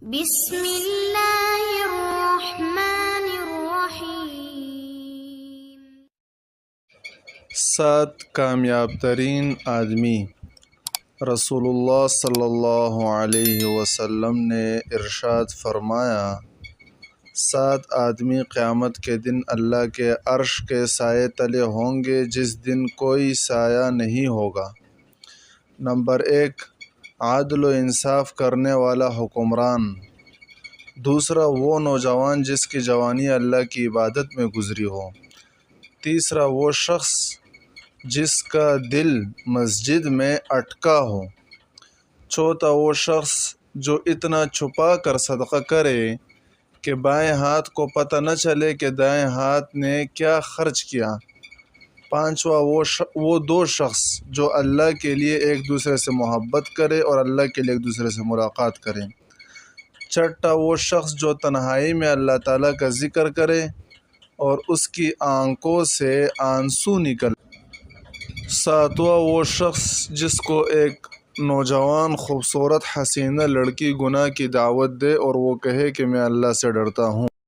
بسم اللہ الرحمن الرحیم۔ 7 کامیاب ترین آدمی۔ رسول اللہ صلی اللہ علیہ وسلم نے ارشاد فرمایا، 7 آدمی قیامت کے دن اللہ کے عرش کے سائے تلے ہوں گے جس دن کوئی سایہ نہیں ہوگا۔ نمبر 1، عدل و انصاف کرنے والا حکمران۔ دوسرا، وہ نوجوان جس کی جوانی اللہ کی عبادت میں گزری ہو۔ تیسرا، وہ شخص جس کا دل مسجد میں اٹکا ہو۔ چوتھا، وہ شخص جو اتنا چھپا کر صدقہ کرے کہ بائیں ہاتھ کو پتہ نہ چلے کہ دائیں ہاتھ نے کیا خرچ کیا۔ پانچواں، وہ 2 شخص جو اللہ کے لیے ایک دوسرے سے محبت کرے اور اللہ کے لیے ایک دوسرے سے ملاقات کرے۔ چھٹا، وہ شخص جو تنہائی میں اللہ تعالیٰ کا ذکر کرے اور اس کی آنکھوں سے آنسو نکل۔ ساتواں، وہ شخص جس کو ایک نوجوان خوبصورت حسینہ لڑکی گناہ کی دعوت دے اور وہ کہے کہ میں اللہ سے ڈرتا ہوں۔